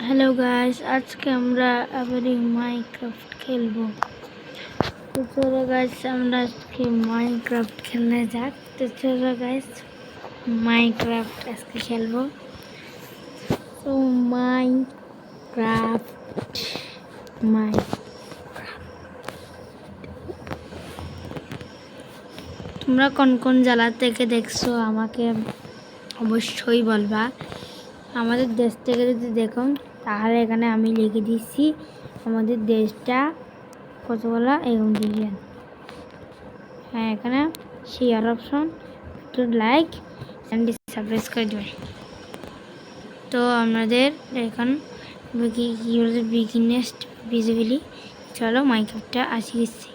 Hello guys, আজকে আমরা আবার মাইনক্রাফট খেলবো। তো চলো গাইস, আমরা আজকে মাইনক্রাফট খেলতে যাক। তো চলো গাইস, মাইনক্রাফট আজকে খেলবো। তো মাইনক্রাফট মাই তোমরা কোন কোন জেলা থেকে দেখছো আমাকে অবশ্যই বলবা। আমাদের দেশ থেকে যদি দেখো তাহলে এখানে আমি লিখে দিচ্ছি আমাদের দেশটা কতগুলা দিলেন। হ্যাঁ, এখানে শেয়ার অপশন, একটু লাইক অ্যান্ড সাবস্ক্রাইব করে দেবেন। তো আমাদের এখন কি বলছে বিগিনার্স ভিজিবিলি। চলো মাইনক্রাফটটা আসিয়ে গেছি।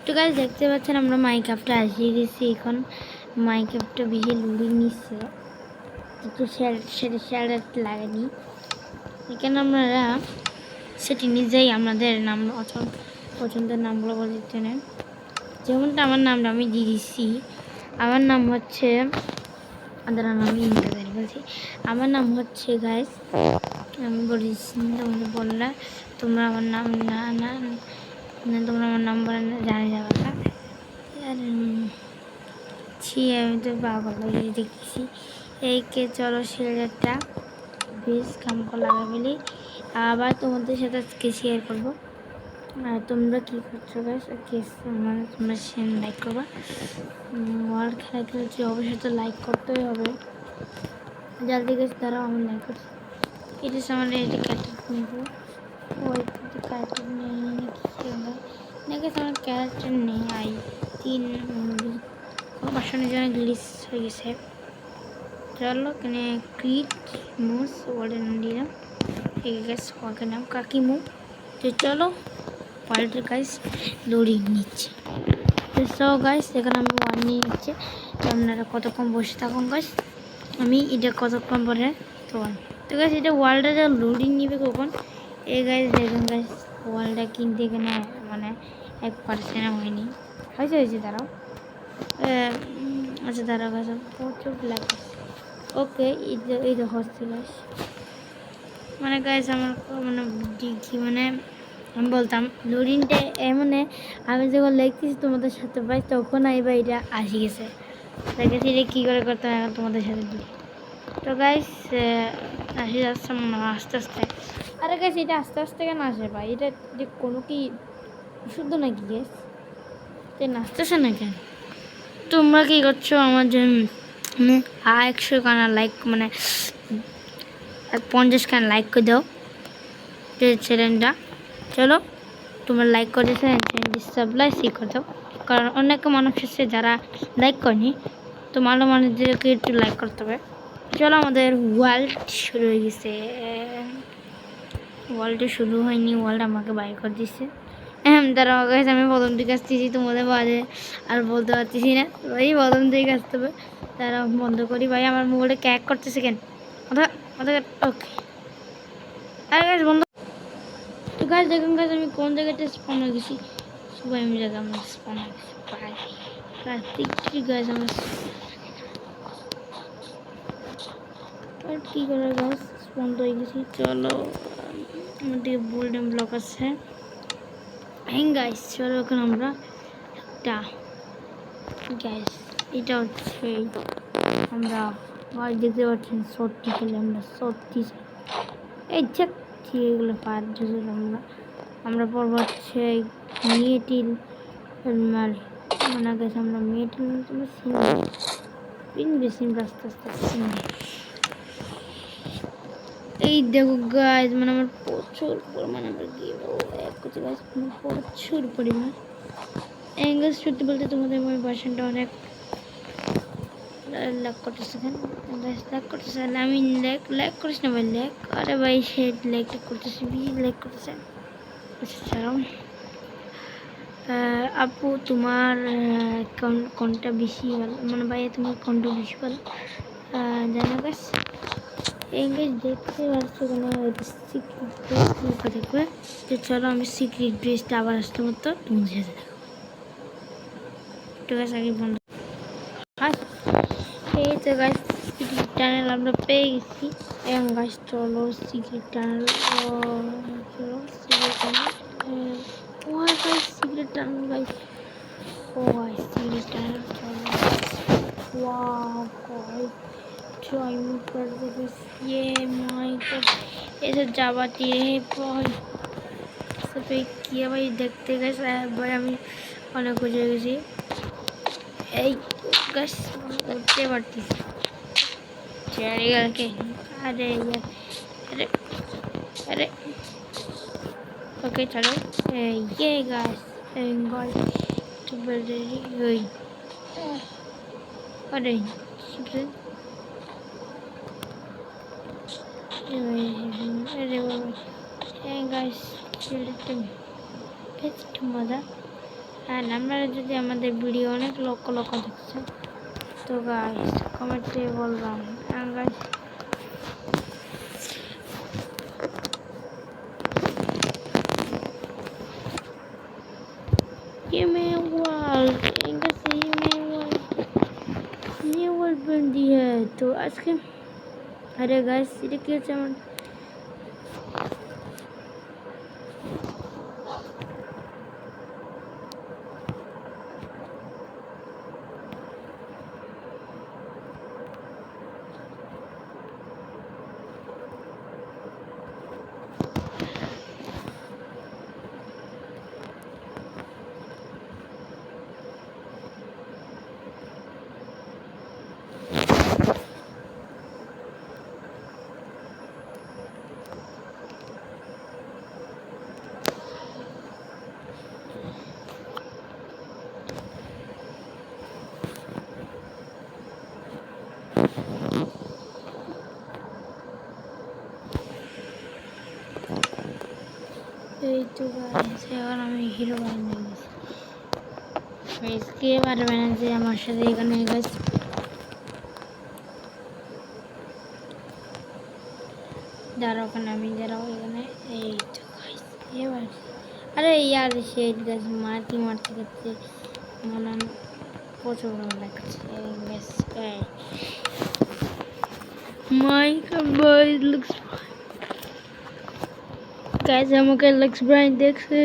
তো গাইস দেখতে পাচ্ছেন আমরা মাইনক্রাফটটা আসিয়ে গেছি। এখন মাইনক্রাফটটা বেশি লোডিং নিচ্ছে, একটু শেয়ার লাগেনি। এখানে আপনারা সেটি নিজেই আমাদের নাম পছন্দের নামগুলো বলে দিতে নেন। যেমনটা আমার নামটা আমি দিয়ে দিচ্ছি। আমার নাম হচ্ছে বলছি আমার নাম হচ্ছে গাইস, আমি বলে দিচ্ছি। তোমাদের বললা তোমরা আমার নাম না তোমরা আমার নাম বলে জানে যাবে না। আমি তো পাগল হয়ে দেখছি। এইকে চলো শেয়ারটা বেশ কাম লাগা বলি আবার তোমাদের সাথে আজকে শেয়ার করবো। আর তোমরা কী করছো গাইস, মানে তোমরা লাইক করবা। ওয়ার্ল্ড খেলা খেলছি, অবশ্যই তো লাইক করতেই হবে। জলদি গেছে তারাও আমি লাইক করছি। এটা আমাদের এটা ক্যারেক্টার নেব, ওই ক্যারেক্টার নেই নাকি আমার ক্যারেক্টার নেই। 3 বাসনের জন্য গ্লিচ হয়ে গেছে। চলো এখানে ক্রিট মুস ওয়ার্ল্ডের নাম দিলাম। ঠিক আছে, ওকে নাম কাকিমু। তো চলো ওয়ার্ল্ডের গাইস লোডিং নিচ্ছে। তো সো গাইস এখানে আমি ওয়ার্নিং নিচ্ছে। তো আপনারা কতক্ষণ বসে থাকুন গাইস, আমি এটা কতক্ষণ পরে তো গাইস এটা ওয়ার্ল্ডটা যা লোডিং নিবে কখন। এই গাইস দেখুন গাইস, ওয়ার্ল্ডটা কিনতে এখানে মানে 1% হয়নি, হয়েছে দাঁড়াও। আচ্ছা দাঁড়াও গাছ প্রচুর লাগে। ওকে এই তো হচ্ছে গাইস, মানে গাইস আমার মানে ডিগ্রি মানে আমি বলতাম লোডিংটা এমনে আমি যখন লিখতেছি তোমাদের সাথে ভাই তখন আইবা এটা আসি গেছে। দেখেছি এটা কী করে করতে হয় এখন তোমাদের সাথে দিই। তো গাইস আসি যাচ্ছে আস্তে আস্তে। আরে গাইস এটা আস্তে আস্তে কেন আসে ভাই? এটা যে কোনো কি শুদ্ধ নাকি গাইস? এটা আসতেছে না কেন? তোমরা কী করছো আমার জন্য 100 খানা লাইক মানে 50 খানা লাইক করে দাও চ্যানেলটা। চলো তোমরা লাইক করে চ্যানেলটি সাবস্ক্রাইব করে দাও, কারণ অনেক মানুষ আছে যারা লাইক করেনি। তো মানুষদেরকে একটু লাইক করতে হবে। চলো আমাদের ওয়ার্ল্ড শুরু হয়ে গেছে। ওয়ার্ল্ডে শুরু হয়নি, ওয়ার্ল্ড আমাকে বাইর করে দিচ্ছে। তারা আমাকে আমি প্রথম দিকে আসতেছি, তোমাদের বাজে আর বলতে পারতেছি না ভাই, প্রথম দিকে আসতে হবে। তারা বন্ধ করি ভাই, আমার মোবাইলে ক্যাক করতেছে কেন? ওকে আর গাছ বন্ধ। তো গাছ দেখুন গাছ আমি কোন জায়গাতে স্পন হয়ে গেছি। সবাই আমি জায়গা আমার স্পন হয়ে গেছি প্রায় প্রত্যেকটি গাছ আমার কী করে গাছ স্পন হয়ে গেছি। চলো আমার দিকে গোল্ডেন ব্লক আছে। হ্যাঁ গাইস চলো এখন আমরা একটা গাইস এটা হচ্ছে আমরা গাছ দেখতে পাচ্ছেন সত্যি খেলে আমরা সত্যি এই এগুলো পার আমরা পড়বো হচ্ছে মেয়েটিল মানে গেছে আমরা মেয়েটিল বেশি আস্তে আস্তে এই দেখো গাছ মানে আমার প্রচুর পরিমাণ আমার গিয়ে প্রচুর পরিমাণ অ্যাঙ্গেল সত্যি বলতে তোমাদের আমার ভার্সনটা অনেক ল্যাক করতেছে। ল্যাক করতেছে আমি ল্যাক করিস না ভাই, ল্যাক আরে ভাই সে ল্যাক করতেছে ল্যাক করতেছে। আচ্ছা ছাড়াও। আপু তোমার কোনটা বেশি ভালো, মানে ভাইয়া তোমার কোনটা বেশি ভালো জানা গাছ এঙ্গেজ দেখতে পাচ্ছি কোনো সিক্রেট দেখবে। তো চলো আমি সিক্রেট ড্রেসটা আবার আসতে মতো তোমাদের সাথে দেখো। ঠিক আছে আগে বন্ধ এই তো গাছ সিক্রেটটা টানেল আমরা পেয়ে গেছি। এবং গাছ চলো সিক্রেট টানেল, চলো সিক্রেট টানেল, ও গাছ সিক্রেট টানেল গাছ, ও গাছ সিক্রেট টানেল চলো। ওয়াও গাইস ट्राई मूव कर दे ये माय गॉड ऐसे जावाती है भाई सब किया भाई देखते गए भाई हमें অনেক খুশি হয়ে গেছি। এই গাছ উঠতে পারতেছি চারিগালকে, আরে यार अरे अरे ओके चलो ये गाइस गाइस तो बड़ी गई अरे अरे गाइस একটু মজা। আর আপনারা যদি আমাদের ভিডিও অনেক লক্ষ লক্ষ দেখছেন তো গাইস কমেন্টে বললাম গাইস ये मैं वर्ल्ड इनका सही में वर्ल्ड ये वर्ल्ड बन दी है तो आज के अरे गाइस ये क्या चमन এই তো গাইস এখন আমি হিরো বানিয়ে গেছি। গাইস কে পারবে না যে আমার সাথে এখানে গাইস দাঁড়াও ওখানে আমি দাঁড়াও এখানে এই তো গাইস এবার আরে यार সেই গাইস মারতে মারতে করতে মনে প্রচুর ভালো লাগছে guys my boy looks guys আমাকে লক্স ব্রাইন দেখছে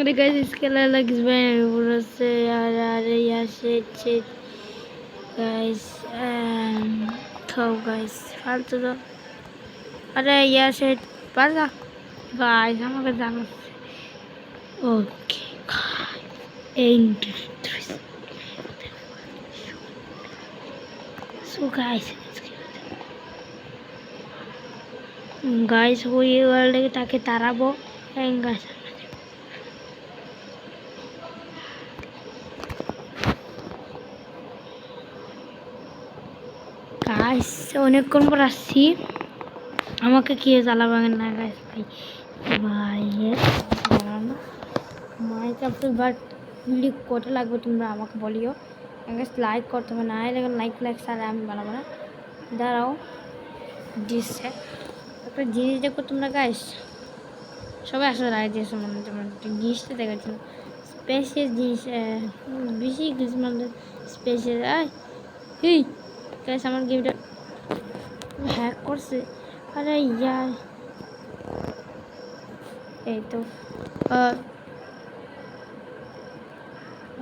अरे गाइस इसके लिए लक्स ब्राइन बोल से यार यार शिट गाइस खाओ गाइस फालतू तो अरे यार शिट पासा गाइस আমাকে জানো ओके एंड सो गाइस वो ये वर्ल्ड के ताकि ताराबो गाइस गाइस অনেকক্ষণ পর আসছি আমাকে কি জ্বালাবেন না গাইস ভাই জ্বালানো মাইনক্রাফট বাট ভিডিও কত লাগবে তোমরা আমাকে বলিও গাইস লাইক করতে হবে না এরকম লাইক ছাড়া আমি বানাবো না দাঁড়াও দিচ্ছে একটা জিনিস দেখো তোমরা গাইস সবাই আসলে লাইক দিয়েছে মানে তোমরা জিনিসটা দেখাচ্ছ স্পেশাল জিনিস বেশি কিছু মানে স্পেশাল এই গাইস আমার গেমটা হ্যাক করছে আরে यार এই তো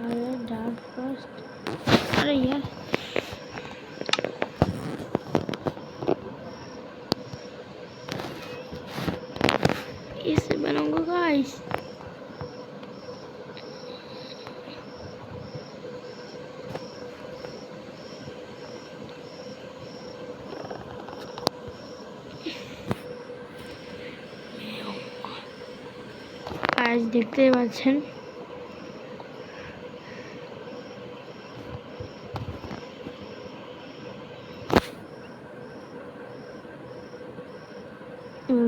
अरे डार्क फर्स्ट अरे यार इसे बनाऊंगा गाइस आज देखते पाচ্ছেন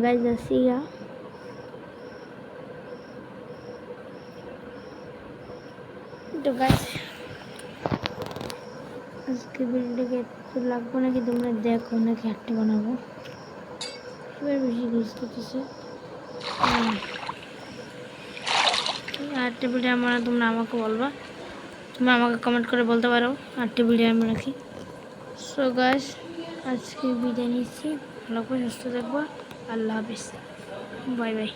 गाइस আসিয়া तो गाइस আজকে ভিডিওকে তো লাগবে নাকি তোমরা দেখো নাকি একটা বানাবো এবার বেশি ইউজ করতেছে আরেকটা ভিডিও আমরা তোমরা আমাকে বলবা, তোমরা আমাকে কমেন্ট করে বলতে পারো আরেকটা ভিডিও আমরা রাখি। সো গাইস আজকে বিদায় নিচ্ছি, ভালো করে সুস্থ থাকবো, আল্লাহ হাফিজ, বাই বাই।